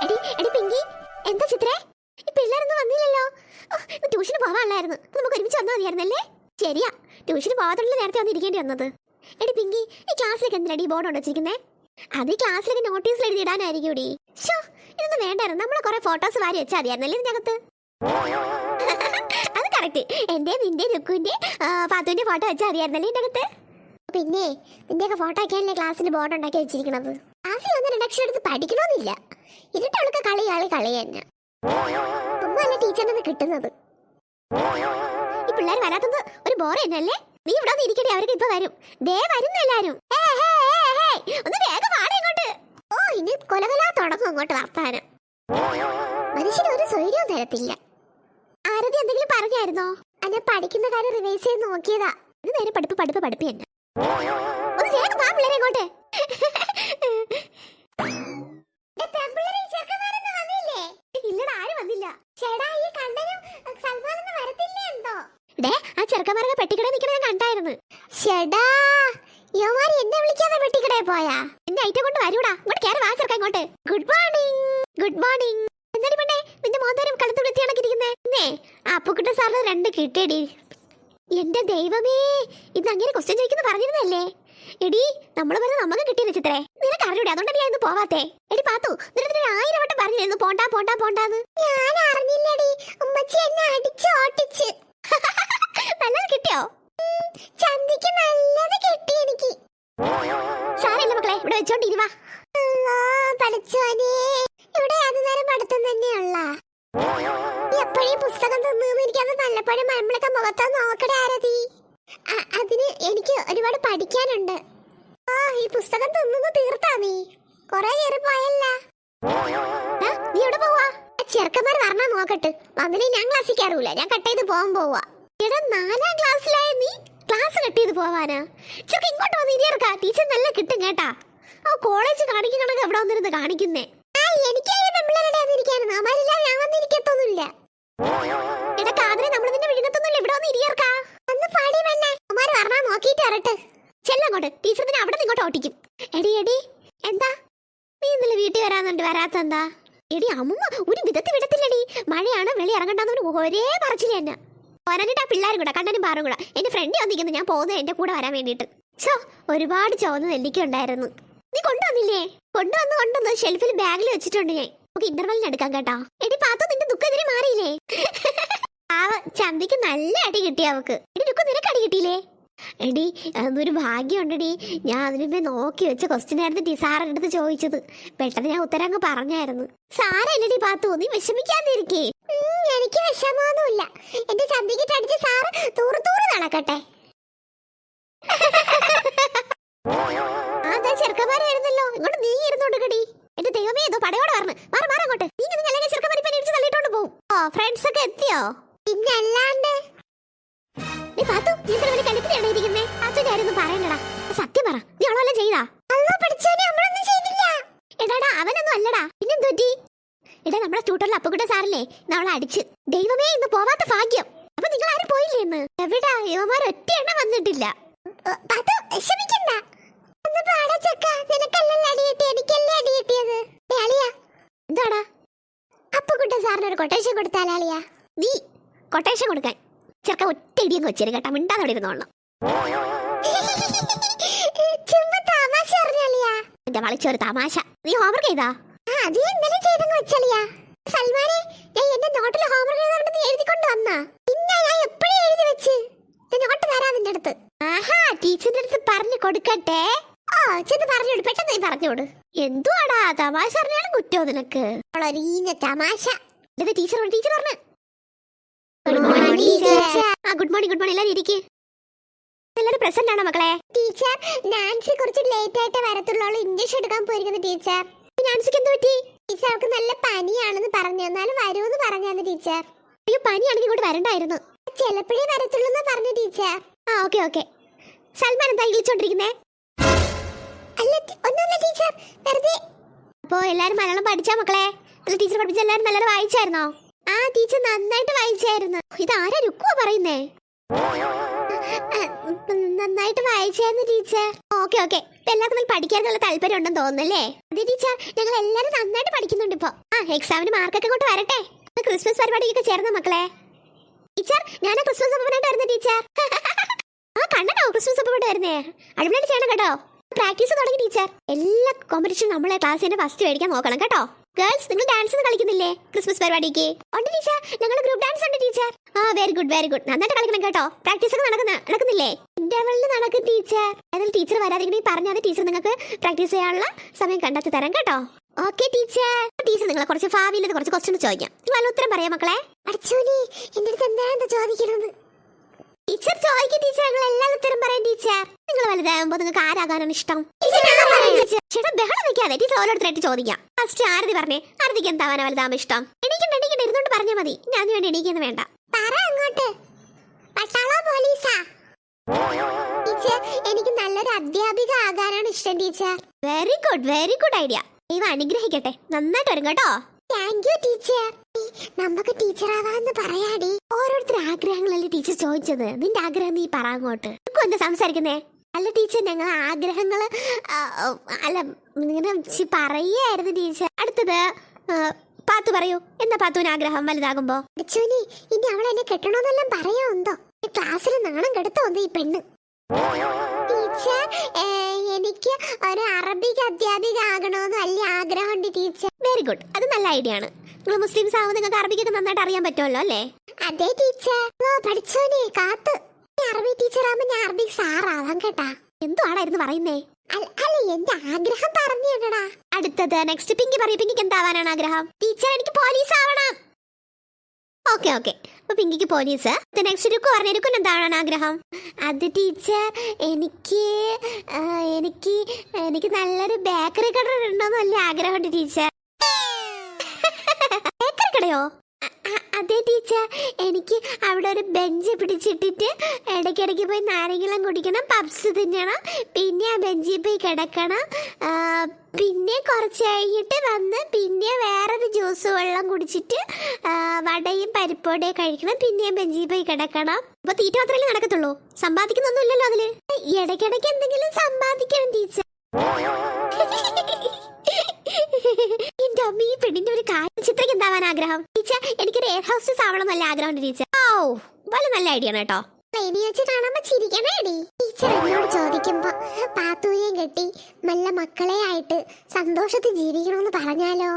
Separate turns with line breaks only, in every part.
എടി എടി പിങ്കി, എന്താ ചിത്രേ ഈ പിള്ളേരൊന്നും വന്നില്ലല്ലോ? ട്യൂഷന് പോവാനുള്ളായിരുന്നു, നമുക്ക് ഒരുമിച്ച് വന്നാൽ മതിയായിരുന്നല്ലേ? ശരിയാ, ട്യൂഷന് പോവാത്തുള്ള നേരത്തെ വന്നിരിക്കേണ്ടി വന്നത്. എടി പിങ്കി, ഈ ക്ലാസ്സിലേക്ക് എന്തിനാടി ഈ ബോർഡ് വെച്ചിരിക്കുന്നേ? അത് ഈ ക്ലാസ്സിലേക്ക് നോട്ടീസിൽ എഴുതി ഇടാനായിരിക്കും. ഇതൊന്നും വേണ്ടായിരുന്നു, നമ്മളെ കുറെ ഫോട്ടോസ് വാരി വെച്ചാൽ മതിയായിരുന്നല്ലേ ഇതിനകത്ത്. അത് കറക്റ്റ്, എന്റെ നിന്റെ ലുക്കുവിന്റെ പാത്തുവിന്റെ ഫോട്ടോ വെച്ചാൽ മതിയായിരുന്നല്ലേ ഇതിനകത്ത്. പിന്നെ നിന്റെയൊക്കെ ഫോട്ടോ ഒക്കെയല്ലേ ക്ലാസ്സിൽ ബോർഡ് ഉണ്ടാക്കി വെച്ചിരിക്കണത്. ക്ലാസ്സിൽ വന്ന് രണ്ടക്ഷരം എടുത്ത് പഠിക്കണമെന്നില്ല, ഇരുട്ടവൾക്ക് കളി തന്നെ. ഒന്നല്ല ടീച്ചറിന് കിട്ടുന്നത്. ഈ പിള്ളേർ വരാത്തത് ഒരു ബോർ തന്നെയല്ലേ? നീ ഇവിടെ ഒന്ന് ഇരിക്കട്ടെ, അവർക്ക് ഇപ്പൊ വരും. ദേ വരുന്ന എല്ലാരും, ഒന്ന് വേഗം വാടേ ഇങ്ങോട്ട്. ഓ, ഇനി കൊലകൊലാ തുടങ്ങും അങ്ങോട്ട് വർത്താനം. മനുഷ്യന് ഒരു സ്വൈര്യവും തരത്തില്ല. ആരതി എന്തെങ്കിലും പറഞ്ഞായിരുന്നോ? അന്നെ പഠിക്കുന്ന കാര്യം റിവൈസ് ചെയ്ത് നോക്കിയതാ. ഇത് നേരെ പഠിപ്പ് തന്നെ. ഒന്ന് വേഗം വാ പിള്ളേരെ ഇങ്ങോട്ട്. ഇല്ലടാ, ആരും വന്നില്ല. ആ ചെറുക്കന്മാരൊക്കെ പെട്ടിക്കടയിൽ നിൽക്കണ ഞാൻ കണ്ടായിരുന്നു. എന്നെ വിളിക്കാതെ പെട്ടിക്കടയിൽ പോയാ? എന്റെ ഐറ്റം കൊണ്ട് വരൂടാ, ഇങ്ങോട്ട് കയറി വാ ചെറുക്ക ഇങ്ങോട്ട്. Good morning. എന്തായാലും പെണ്ണേ, നിന്റെ മോന്തരം കഴുത്ത് വിളിച്ചാണക്കിരിക്കുന്നേ. അപ്പുക്കുട്ട സാറിന് 2 കിട്ടിയടി. എന്റെ ദൈവമേ, ഇത് അങ്ങനെ ക്വസ്റ്റ്യൻ ചോദിക്കുന്ന പറഞ്ഞിരുന്നല്ലേ? എടി, നമ്മള് പറഞ്ഞ നമുക്ക് കിട്ടിയെന്ന് ചിത്രേ. നിനക്ക് അറിയൂടെ, അതുകൊണ്ടാണ് ഞാൻ ഇന്ന് പോവാത്തെ. എടി പാത്തു, നിനക്ക് 1000 വട്ടം പറഞ്ഞിരുന്നു പോണ്ടാന്ന്. ഞാൻ അറിഞ്ഞില്ലടി, ഉമ്മച്ചി എന്നെ അടിച്ച് ഓട്ടിച്ച്. നല്ലത് കിട്ടിയോ? ചന്തിക്ക് നല്ലത് കിട്ടി എനിക്ക്. സാരമില്ല മക്കളെ, ഇവിടെ വെച്ചോണ്ടിരുവാ. പഠിച്ചോനെ, ഇവിടെ അത് നേരം പഠിത്തം തന്നെയുള്ള എപ്പോഴും പുസ്തകം തന്നു എനിക്കത് നല്ലപ്പോഴും നമ്മളൊക്കെ മുഖത്തോ നോക്കടേ ആരതി. അതിന് എനിക്ക് ഒരുപാട് പഠിക്കാനുണ്ട്. ഈ പുസ്തകം തിന്നു തീർത്താ? നീ കൊറേ കയറി പോയല്ല. നീ എവിടെ പോവാ? ചെറുക്കന്മാർ പറഞ്ഞാ നോക്കട്ട്. വന്നില്ലേ ഞാൻ ക്ലാസ്സിൽ കയറൂല, ഞാൻ കട്ട് ചെയ്ത് പോവാ. എടാ, 4ാം ക്ലാസ്സിലായ നീ ക്ലാസ് കട്ട് ചെയ്ത് പോവാനാ? ചെറുക്ക ഇങ്ങോട്ട് വന്ന് ഇരിയർക്കാ, ടീച്ചർ നല്ല കിട്ടും കേട്ടാ. കോളേജ് കാണിക്കണക്ക് എവിടെ വന്നിരുന്ന് കാണിക്കുന്നേ? എനിക്ക് ഞാൻ വന്നിരിക്കത്തൊന്നുമില്ല. എടാ കാതിരെ, നമ്മൾ നിന്നെ വിഴുങ്ങത്തൊന്നുമില്ല, ഇവിടെ വന്ന് ഇരിയർക്കാ. ഒന്ന് പാടി വേണ്ടേ? അമ്മമാര് പറഞ്ഞാ നോക്കിയിട്ട് ഇറട്ട്. ചെല്ലങ്ങോട്ട്, ടീച്ചർ തന്നെ അവിടെ ഇങ്ങോട്ട് ഓട്ടിക്കും. എടി എന്താ നീ ഇന്നലെ വീട്ടിൽ വരാത്തെന്താ? എടി അമ്മ ഒരു വിധത്തിൽ വിടത്തില്ലടി. മഴയാണ്, വെളി ഇറങ്ങണ്ടെന്ന് ഒരേ പറച്ചില്ല തന്നെ. പോരാനിട്ട് ആ പിള്ളേരും കൂടെ കണ്ണനും പാറും കൂടെ എന്റെ ഫ്രണ്ട് വന്നിരിക്കുന്നു, ഞാൻ പോകുന്നത് എന്റെ കൂടെ വരാൻ വേണ്ടിട്ട്. ഒരുപാട് ചോന്ന നെല്ലിക്കുണ്ടായിരുന്നു. നീ കൊണ്ടുവന്നില്ലേ? കൊണ്ടുവന്ന് ഷെൽഫിൽ ബാഗിൽ വെച്ചിട്ടുണ്ട് ഞാൻ. നമുക്ക് ഇന്റർവെല്ലിന് എടുക്കാം കേട്ടോ. എടി പാത്തു, നിന്റെ ദുഃഖം ഇതിന് മാറിയില്ലേ? ചന്തിക്ക് നല്ല അടി കിട്ടി അവക്ക്. എടി ദുഃഖം, നിനക്ക് അടി കിട്ടിയില്ലേ? എടി അതൊരു ഭാഗ്യമുണ്ടടി, ഞാൻ അതിനുമ്പേ നോക്കി വെച്ച ക്വസ്റ്റ്യൻ ആയിരുന്നു സാറിന്റെ അടുത്ത് ചോദിച്ചത്. പെട്ടെന്ന് ഞാൻ ഉത്തരം അങ്ങ് പറഞ്ഞായിരുന്നു. സാരല്ലടി പാത്തു, നീ വിഷമിക്കാതിരിക്കേ. എനിക്ക് വിഷമമൊന്നുമില്ല. എന്റെ ചന്തിക്കിട്ട് അടിച്ച് സാറ് തൂറ് നടക്കട്ടെ. അതാ ചെറുക്കന്മാര് വരുന്നല്ലോ, ഇങ്ങോട്ട് നീ ഇരുന്നോണ്ടടി. എന്റെ ദൈവമേ, ഏതോ പടയോടെ പറഞ്ഞു മാറങ്ങോട്ട്. നീ അല്ലെങ്കിൽ ചെറുക്കന്മാർ ഇപ്പൊ ഇടിച്ച് തള്ളിട്ടോണ്ട് പോകും. ഫ്രണ്ട്സ് ഒക്കെ എത്തിയോ? പിന്നെ അല്ലാണ്ട് സത്യം പറ, നീ അവളല്ല ചെയ്താ? എടാടാ, അവനൊന്നും അല്ലടാ. പിന്നെന്തു പറ്റി? എടാ, നമ്മുടെ ട്യൂട്ടറിൽ അപ്പുക്കുട്ട സാറല്ലേ നമ്മളെ അടിച്ച്. ദൈവമേ, ഇന്ന് പോവാത്ത ഭാഗ്യം. അപ്പൊ നിങ്ങൾ ആരും പോയില്ലേ ഇന്ന്? എവിടാ, ഇവന്മാർ ഒറ്റ എണ്ണം വന്നിട്ടില്ല. എന്താടാ? അപ്പുക്കുട്ട സാറിന് ഒരു കൊട്ടേഷൻ കൊടുത്താലാളിയാ? നീ കൊട്ടേഷൻ കൊടുക്കാൻ ചെറുക്ക ഒറ്റ ഇടിയെന്ന് വെച്ചേരും കേട്ടാ, മിണ്ടാതെ അവിടെ ഇരുന്നോളണം. എന്റെ വളിച്ചൊരു തമാശ. നീ ഹോംവർക്ക് ചെയ്താ? സൽമാനെ, ഞാൻ എന്റെ നോട്ടിൽ ഹോംവർക്ക് നീ എഴുതിക്കൊണ്ട് വന്നാ? പിന്നെ ഞാൻ എപ്പോഴും എഴുതി വെച്ച് നോട്ട് തരാ നിന്റെ അടുത്ത്. ആഹാ, ടീച്ചറിന്റെ അടുത്ത് പറഞ്ഞു കൊടുക്കട്ടെ. ചെന്ന് പറഞ്ഞോട്, പെട്ടെന്ന് നീ പറഞ്ഞോട്. എന്തുവാടാ തമാശ പറഞ്ഞാലും കുറ്റോ നിനക്ക്? തമാശ. ടീച്ചർ പറഞ്ഞു. Good morning. എല്ലാവരും ഇരിക്കേ. എല്ലാവരും പ്രസന്റ് ആണോ മക്കളെ? ടീച്ചർ, നാൻസി കുറച്ച് ലേറ്റ് ആയിട്ട് വരത്തുള്ളൂ, ഇഞ്ചക്ഷൻ എടുക്കാൻ പോയിരിക്കുന്നു ടീച്ചർ. നാൻസിക്ക് എന്ത് പറ്റി? ടീച്ചർ, അവൾക്ക് നല്ല പനിയാണെന്ന് പറഞ്ഞു, എന്നാലും വരുമെന്ന് പറഞ്ഞു ടീച്ചർ. അയ്യോ, പനിയാണെങ്കിൽ ഇങ്ങോട്ട് വരണ്ടായിരുന്നു. ചിലപ്പോഴേ വരത്തുള്ളൂ പറഞ്ഞു ടീച്ചർ. ഓക്കെ. സൽമാൻ എന്താ വിളിച്ചോണ്ടിരിക്കുന്നേ? ഒന്നുമില്ല ടീച്ചർ, വെറുതെ. അപ്പോ എല്ലാരും മലയാളം പഠിച്ചാ മക്കളെ? ടീച്ചർ പഠിപ്പിച്ച എല്ലാരും നല്ലത് വായിച്ചായിരുന്നോ? ടീച്ചർ നന്നായിട്ട് വായിച്ചായിരുന്നു. ഇതാരാ രുക്കുവാ പറയുന്നേ? നന്നായിട്ട് വായിച്ചായിരുന്നു ടീച്ചർ. Okay okay. എല്ലാവർക്കും പഠിക്കാനുള്ള താല്പര്യം ഉണ്ടെന്ന് തോന്നുന്നല്ലേ? അതെ ടീച്ചർ, ഞങ്ങൾ എല്ലാവരും നന്നായിട്ട് പഠിക്കുന്നുണ്ട് ഇപ്പൊ. എക്സാമിന് മാർക്കൊക്കെ കൊണ്ട് വരട്ടെ. ക്രിസ്മസ് പരിപാടിയൊക്കെ ചേർന്ന മക്കളെ. ടീച്ചർ, ഞാൻ ക്രിസ്മസ് അപ്പനായിട്ട് വരുന്ന ടീച്ചർ. കണ്ടോ ക്രിസ്മസ് അപ്പനായിട്ട് വരുന്നേ? അടിപൊളിയായിട്ട് ചെയ്യണം കേട്ടോ. പ്രാക്ടീസ് തുടങ്ങി ടീച്ചർ. എല്ലാ കോമ്പറ്റീഷൻ നമ്മളെ ക്ലാസ്സിന്റെ ഫസ്റ്റ് മേടിക്കാൻ നോക്കണം കേട്ടോ. ഗേൾസ്, നിങ്ങൾ ഡാൻസ് ക്കളിക്കുന്നില്ലേ ക്രിസ്മസ് പരിപാടിക്ക്? ഉണ്ട് ടീച്ചർ, ഞങ്ങൾ ഗ്രൂപ്പ് ഡാൻസ് ഉണ്ട് teacher. Very good very good. നന്നായിട്ട് കളിക്കണം കേട്ടോ. പ്രാക്ടീസ് ഒക്കെ നടക്കുന്നില്ലേ? ഇന്റർവെല്ലിന് നടക്കും ടീച്ചർ. ഏതായാലും ടീച്ചർ വരാതിരിക്കണേ പറഞ്ഞാൽ ടീച്ചർ നിങ്ങൾക്ക് പ്രാക്ടീസ് ചെയ്യാനുള്ള സമയം കണ്ടെത്തി തരാം കേട്ടോ. Okay teacher. ടീച്ചർ നിങ്ങളെ കുറച്ച് ഭാവിയിൽ കുറച്ച് ക്വസ്റ്റ്യൻ ചോദിക്കാം. നിങ്ങൾ ഉത്തരം പറയാം മക്കളെ. അച്ഛനെ എന്റെ അടുത്ത് എന്താണ് ചോദിക്കണത്? ടീച്ചർ ചോദിക്കും ടീച്ചർ. ഞങ്ങൾ എല്ലാം ഉത്തരം പറയാം ടീച്ചർ. നിങ്ങൾ വലുതാകുമ്പോ നിങ്ങൾക്ക് ആരാകാനാണ് ഇഷ്ടം? ചേട്ടാ ബഹളം വെക്കാതെ ടീച്ചർ ഓരോരുത്തരായിട്ട് ചോദിക്കാം. ഫസ്റ്റ് ആരതി പറഞ്ഞേ. ആരതിക്ക് എന്താവാനാ വലുതാകുമ്പോ ഇഷ്ടം? എണീക്കണ്ട ഇരുന്നോണ്ട് പറഞ്ഞാൽ മതി. ഞാൻ വേണ്ടി എണീക്കുന്നു വേണ്ട. പറ അങ്ങോട്ട്. പട്ടാളോ പോലീസാ? ടീച്ചർ, എനിക്ക് നല്ലൊരു അധ്യാപിക ആകാനാണ് ഇഷ്ടം ടീച്ചർ. Very good idea. ദൈവം അനുഗ്രഹിക്കട്ടെ. നന്നായിട്ട് വരും കേട്ടോ. Thank you teacher. നമുക്ക് ടീച്ചർ ആവാന്ന് പറയാടി. ഓരോരുത്തർ ആഗ്രഹങ്ങളല്ലേ ടീച്ചർ ചോദിച്ചത്. നിന്റെ ആഗ്രഹം നീ പറ അങ്ങോട്ട്. എന്താ സംസാരിക്കുന്നേ? അല്ല ടീച്ചർ, ഞങ്ങൾ ആഗ്രഹങ്ങള് അല്ല ഇങ്ങനെ പറയായിരുന്നു ടീച്ചർ. അടുത്തത് പാത്തു പറയൂ. എന്താ പാത്തുവിന് ആഗ്രഹം വലുതാകുമ്പോ? ഇനി അവൾ എന്നെ കെട്ടണോന്നെല്ലാം പറയാ എന്തോ. ക്ലാസ്സിൽ നാണം കെടുത്തോ ഈ പെണ്ണ്. ടീച്ചർ, എനിക്ക് ഒരു അറബിക് അധ്യാപിക ആകണമെന്ന് വലിയ ആഗ്രഹമുണ്ട് ടീച്ചർ. വെരി ഗുഡ്, അത് നല്ല ഐഡിയ ആണ്. നിങ്ങൾ മുസ്ലിംസ് ആവുമ്പോൾ നിങ്ങൾക്ക് അറബിക്കൊക്കെ നന്നായിട്ട് അറിയാൻ പറ്റുമല്ലോ അല്ലേ? അതെ ടീച്ചർ. പഠിച്ചോനെ കാത്ത്. അറബി ടീച്ചർ ആവുമ്പോ ഞാൻ അറബിക് സാറാവാം കേട്ടാ. എന്തോ ആടായിരുന്നു പറയുന്നേ? അല്ല എന്റെ ആഗ്രഹം പറഞ്ഞേടാ. അടുത്തത് നെക്സ്റ്റ് പിങ്കി പറയൂ. പിങ്കിക്ക് എന്താവാനാണ് ആഗ്രഹം? ടീച്ചർ, എനിക്ക് പോലീസ് ആവണം. ഓക്കെ അപ്പൊ പിങ്കിക്ക് പോലീസ്. നെക്സ്റ്റ് രുക്കു പറഞ്ഞു. രുക്കുന് എന്താണ് ആഗ്രഹം? അത് ടീച്ചർ, എനിക്ക് നല്ലൊരു ബേക്കറി കട ഉണ്ടോന്ന് വലിയ ആഗ്രഹമുണ്ട് ടീച്ചർ. ബേക്കറി കടയോ? അതെ ടീച്ചർ, എനിക്ക് അവിടെ ഒരു ബെഞ്ച് പിടിച്ചിട്ടിട്ട് ഇടയ്ക്കിടയ്ക്ക് പോയി നാരങ്ങളം കുടിക്കണം, പപ്സ് തിന്നണം, പിന്നെ ആ ബെഞ്ചിൽ പോയി കിടക്കണം, പിന്നെ കുറച്ച് കഴിഞ്ഞിട്ട് വന്ന് പിന്നെ വേറൊരു ജ്യൂസ് വെള്ളം കുടിച്ചിട്ട് വടയും പരിപ്പോടയും കഴിക്കണം, പിന്നെയും ബെഞ്ചിൽ പോയി കിടക്കണം. അപ്പൊ തീറ്റ മാത്രമല്ലേ നടക്കത്തുള്ളൂ? സമ്പാദിക്കുന്നൊന്നുമില്ലല്ലോ അതില്. ഇടയ്ക്കിടയ്ക്ക് എന്തെങ്കിലും സമ്പാദിക്കണം ടീച്ചർ. എന്റെ അമ്മ, ഈ പെണ്ണിന്റെ ഒരു കാര്യം. ചിത്രയ്ക്ക് എന്താവാൻ ആഗ്രഹം? ടീച്ചർ, എനിക്കൊരു എയർ ഹോസ്റ്റസ് ആവണം നല്ല ആഗ്രഹമുണ്ട് ടീച്ചർ. വളരെ നല്ല ഐഡിയ ആണ് കേട്ടോ. ടീച്ചർ എന്നോട് ചോദിക്കുമ്പോ പാത്തൂയെയും കെട്ടി നല്ല മക്കളെ ആയിട്ട് സന്തോഷത്തിൽ ജീവിക്കണമെന്ന് പറഞ്ഞാലോ?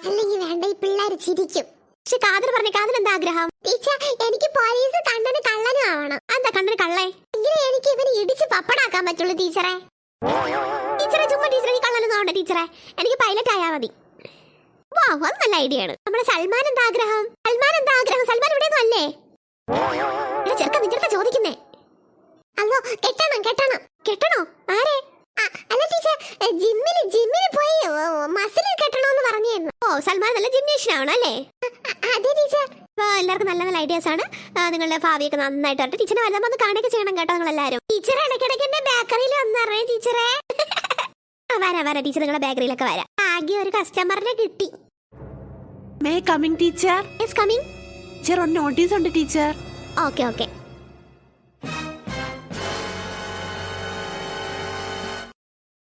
അല്ലെങ്കിൽ വേണ്ട, ഈ പിള്ളേര് ചിരിക്കും. പക്ഷെ കാതൽ പറഞ്ഞ കാതൽ എന്താ ആഗ്രഹം? ടീച്ചർ, എനിക്ക് പോലീസ് കണ്ണന് കള്ളനും ആവണം. എന്താ കണ്ണന് കള്ളേ? എങ്കിലും എനിക്ക് ഇവന് ഇടിച്ച് പപ്പടാക്കാൻ പറ്റുള്ളൂ ടീച്ചറെ. ടീച്ചറെ ചുമ്മാ ടീച്ചറെ ഈ കള്ളനൊന്നും ആവണ്ട ടീച്ചറെ. എനിക്ക് പൈലറ്റ് ആയാ മതി. അത് നല്ല ഐഡിയ ആണ്. നമ്മുടെ സൽമാൻ എന്താ ആഗ്രഹം? സൽമാൻ ഇവിടെയൊന്നും അല്ലേ? ചെറുക്കൻ നിന്റെ ചോദിക്കുന്നേ. അല്ലോ കെട്ടണോ? ആരെ? അല്ല ടീച്ചർ, ജിമ്മിൽ പോയി മസിൽ കെട്ടണോന്ന് പറഞ്ഞായിരുന്നു. സൽമാൻ നല്ല ജിംനേഷ്യൻ ആവണം അല്ലേ? അതെ ടീച്ചർ. എല്ലാവർക്കും നല്ല നല്ല ഐഡിയാസ് ആണ്. നിങ്ങളുടെ ഭാവിയൊക്കെ നന്നായിട്ട് വരട്ടെ. ടീച്ചറെ വല്ലതും ഒന്ന് കാണുകയൊക്കെ ചെയ്യണം കേട്ടോ നിങ്ങൾ എല്ലാവരും. ടീച്ചറെ ഇടയ്ക്കിടയ്ക്ക് എന്റെ ബേക്കറിയിൽ വന്നറിയേ ടീച്ചറെ. വരാം ടീച്ചർ, നിങ്ങളുടെ ബേക്കറിയിലൊക്കെ വരാം. ആകെ ഒരു കസ്റ്റമറിനെ കിട്ടി.
May I coming, teacher?
Yes, coming.
Teacher, on notice on the teacher.
Okay.